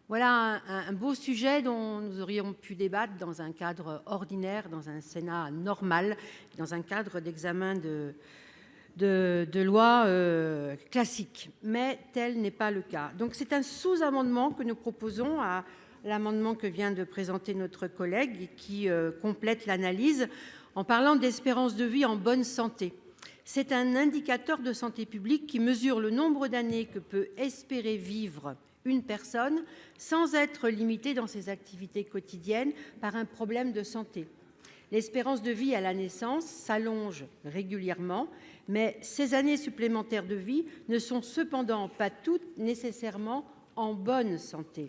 Voilà un beau sujet dont nous aurions pu débattre dans un cadre ordinaire, dans un Sénat normal, dans un cadre d'examen de loi classique. Mais tel n'est pas le cas. Donc c'est un sous-amendement que nous proposons à l'amendement que vient de présenter notre collègue et qui complète l'analyse en parlant d'espérance de vie en bonne santé. C'est un indicateur de santé publique qui mesure le nombre d'années que peut espérer vivre une personne sans être limitée dans ses activités quotidiennes par un problème de santé. L'espérance de vie à la naissance s'allonge régulièrement, mais ces années supplémentaires de vie ne sont cependant pas toutes nécessairement en bonne santé.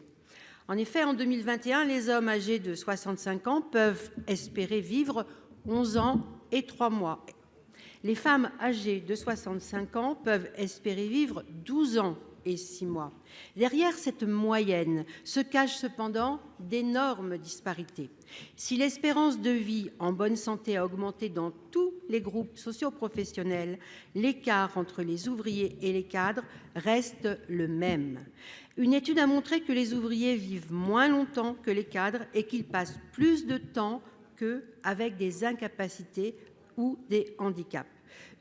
En effet, en 2021, les hommes âgés de 65 ans peuvent espérer vivre 11 ans et 3 mois. Les femmes âgées de 65 ans peuvent espérer vivre 12 ans et 6 mois. Derrière cette moyenne se cachent cependant d'énormes disparités. Si l'espérance de vie en bonne santé a augmenté dans tous les groupes socio-professionnels, l'écart entre les ouvriers et les cadres reste le même. Une étude a montré que les ouvriers vivent moins longtemps que les cadres et qu'ils passent plus de temps qu'eux avec des incapacités ou des handicaps.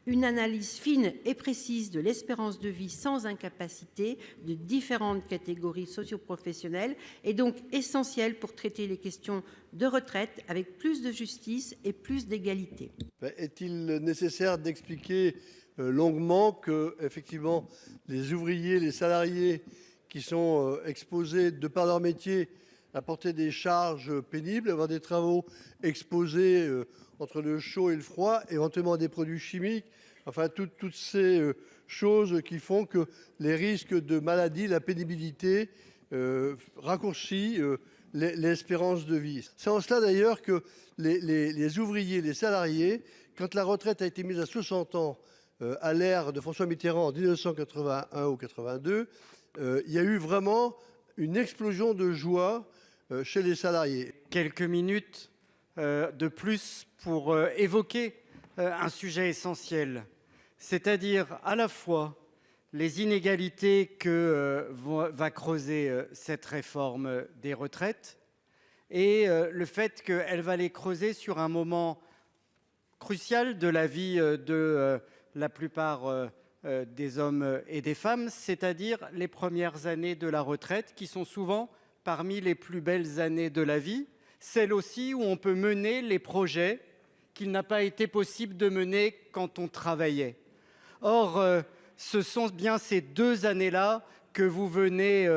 Une analyse fine et précise de l'espérance de vie sans incapacité de différentes catégories socio-professionnelles est donc essentielle pour traiter les questions de retraite avec plus de justice et plus d'égalité. Est-il nécessaire d'expliquer longuement que, effectivement, les ouvriers, les salariés qui sont exposés de par leur métier à porter des charges pénibles, avoir des travaux exposés entre le chaud et le froid, éventuellement des produits chimiques, enfin toutes ces choses qui font que les risques de maladie, la pénibilité raccourcit l'espérance de vie. C'est en cela d'ailleurs que les ouvriers, les salariés, quand la retraite a été mise à 60 ans à l'ère de François Mitterrand en 1981 ou 82, il y a eu vraiment une explosion de joie chez les salariés. Quelques minutes de plus pour évoquer un sujet essentiel, c'est-à-dire à la fois les inégalités que va creuser cette réforme des retraites et le fait qu'elle va les creuser sur un moment crucial de la vie de la plupart des hommes et des femmes, c'est-à-dire les premières années de la retraite qui sont souvent parmi les plus belles années de la vie, celles aussi où on peut mener les projets qu'il n'a pas été possible de mener quand on travaillait. Or, ce sont bien ces 2 années-là que vous venez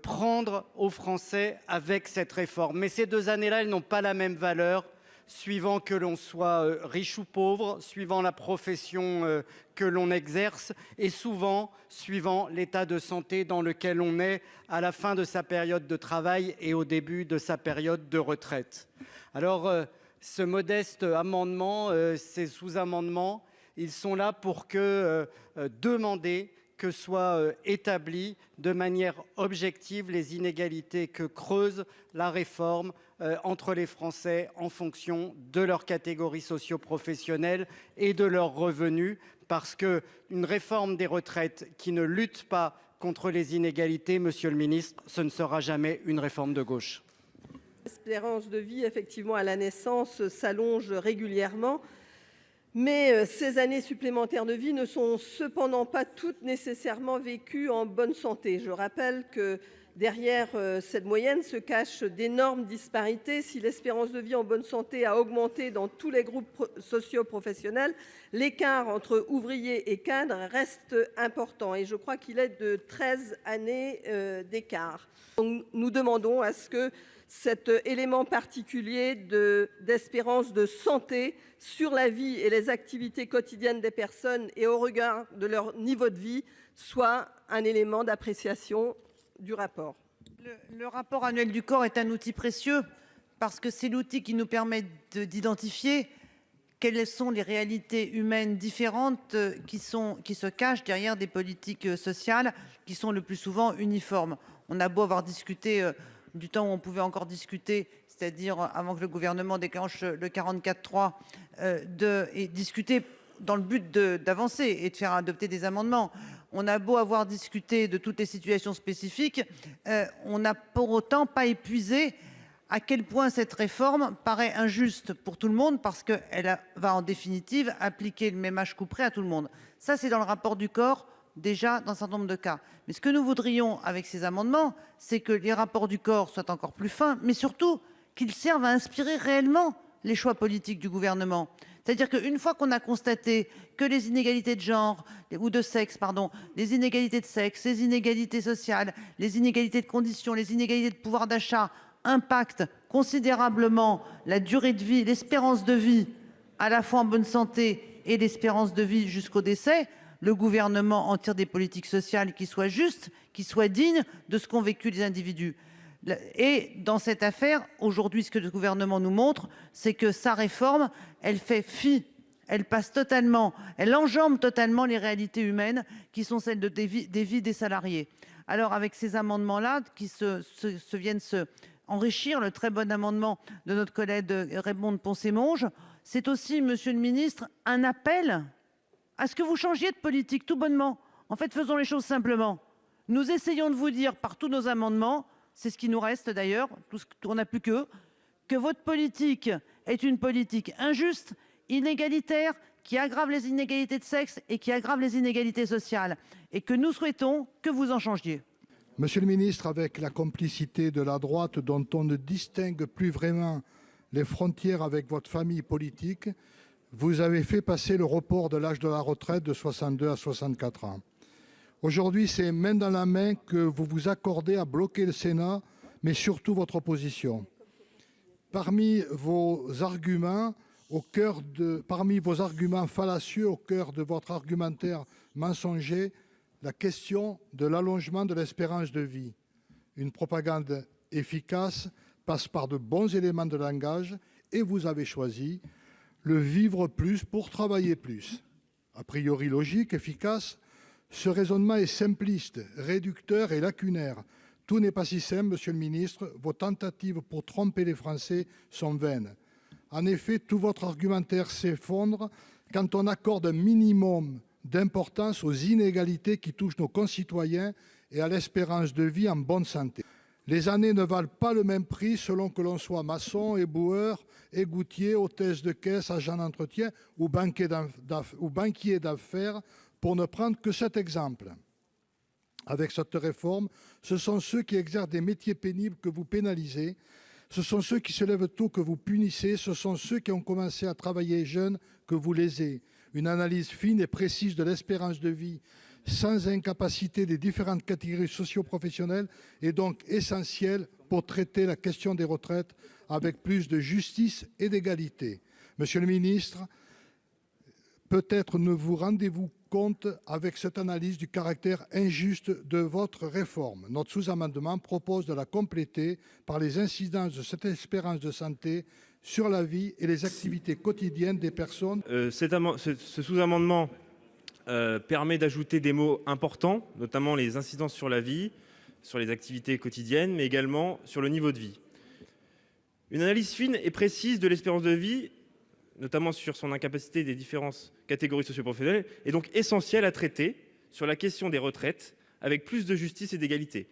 prendre aux Français avec cette réforme. Mais ces 2 années-là, elles n'ont pas la même valeur suivant que l'on soit riche ou pauvre, suivant la profession que l'on exerce et souvent suivant l'état de santé dans lequel on est à la fin de sa période de travail et au début de sa période de retraite. Alors, ce modeste amendement, ces sous-amendements, ils sont là pour demander que soient établies de manière objective les inégalités que creuse la réforme entre les Français en fonction de leur catégorie socio-professionnelle et de leurs revenus, parce qu'une réforme des retraites qui ne lutte pas contre les inégalités, monsieur le ministre, ce ne sera jamais une réforme de gauche. L'espérance de vie, effectivement, à la naissance s'allonge régulièrement. Mais ces années supplémentaires de vie ne sont cependant pas toutes nécessairement vécues en bonne santé. Je rappelle que derrière cette moyenne se cachent d'énormes disparités. Si l'espérance de vie en bonne santé a augmenté dans tous les groupes socio-professionnels, l'écart entre ouvriers et cadres reste important. Et je crois qu'il est de 13 années d'écart. Donc, nous demandons à ce que cet élément particulier d'espérance de santé sur la vie et les activités quotidiennes des personnes et au regard de leur niveau de vie soit un élément d'appréciation du rapport. Le rapport annuel du corps est un outil précieux parce que c'est l'outil qui nous permet d'identifier quelles sont les réalités humaines différentes qui se cachent derrière des politiques sociales qui sont le plus souvent uniformes. On a beau avoir discuté du temps où on pouvait encore discuter, c'est-à-dire avant que le gouvernement déclenche le 44.3, et discuter dans le but d'avancer et de faire adopter des amendements. on a beau avoir discuté de toutes les situations spécifiques, on n'a pour autant pas épuisé à quel point cette réforme paraît injuste pour tout le monde, parce qu'elle va en définitive appliquer le même âge couperet à tout le monde. Ça, c'est dans le rapport du corps, déjà dans un certain nombre de cas. Mais ce que nous voudrions avec ces amendements, c'est que les rapports du corps soient encore plus fins, mais surtout qu'ils servent à inspirer réellement les choix politiques du gouvernement. C'est-à-dire qu'une fois qu'on a constaté que les inégalités de genre, ou de sexe, pardon, les inégalités de sexe, les inégalités sociales, les inégalités de conditions, les inégalités de pouvoir d'achat impactent considérablement la durée de vie, l'espérance de vie, à la fois en bonne santé et l'espérance de vie jusqu'au décès, le gouvernement en tire des politiques sociales qui soient justes, qui soient dignes de ce qu'ont vécu les individus. Et dans cette affaire, aujourd'hui, ce que le gouvernement nous montre, c'est que sa réforme, elle fait fi, elle passe totalement, elle enjambe totalement les réalités humaines qui sont celles des vies des salariés. Alors, avec ces amendements-là, qui viennent enrichir le très bon amendement de notre collègue Raymonde Poncet Monge, c'est aussi, monsieur le ministre, un appel à ce que vous changiez de politique, tout bonnement. En fait, faisons les choses simplement. Nous essayons de vous dire par tous nos amendements, c'est ce qui nous reste d'ailleurs, on n'a plus que votre politique est une politique injuste, inégalitaire, qui aggrave les inégalités de sexe et qui aggrave les inégalités sociales, et que nous souhaitons que vous en changiez. Monsieur le ministre, avec la complicité de la droite dont on ne distingue plus vraiment les frontières avec votre famille politique, vous avez fait passer le report de l'âge de la retraite de 62 à 64 ans. Aujourd'hui, c'est main dans la main que vous vous accordez à bloquer le Sénat, mais surtout votre opposition. Parmi vos arguments fallacieux, au cœur de votre argumentaire mensonger, la question de l'allongement de l'espérance de vie. Une propagande efficace passe par de bons éléments de langage, et vous avez choisi le vivre plus pour travailler plus. A priori logique, efficace, ce raisonnement est simpliste, réducteur et lacunaire. Tout n'est pas si simple, monsieur le ministre. Vos tentatives pour tromper les Français sont vaines. En effet, tout votre argumentaire s'effondre quand on accorde un minimum d'importance aux inégalités qui touchent nos concitoyens et à l'espérance de vie en bonne santé. Les années ne valent pas le même prix selon que l'on soit maçon, éboueur, égoutier, hôtesse de caisse, agent d'entretien ou banquier d'affaires, pour ne prendre que cet exemple. Avec cette réforme, ce sont ceux qui exercent des métiers pénibles que vous pénalisez, ce sont ceux qui se lèvent tôt que vous punissez, ce sont ceux qui ont commencé à travailler jeunes que vous lésez. Une analyse fine et précise de l'espérance de vie sans incapacité des différentes catégories socio-professionnelles est donc essentielle pour traiter la question des retraites avec plus de justice et d'égalité. Monsieur le ministre, peut-être ne vous rendez-vous compte avec cette analyse du caractère injuste de votre réforme. Notre sous-amendement propose de la compléter par les incidences de cette espérance de santé sur la vie et les activités quotidiennes des personnes. Ce sous-amendement permet d'ajouter des mots importants, notamment les incidences sur la vie, sur les activités quotidiennes, mais également sur le niveau de vie. Une analyse fine et précise de l'espérance de vie, notamment sur son incapacité des différentes catégories socio-professionnelles, est donc essentielle à traiter sur la question des retraites avec plus de justice et d'égalité.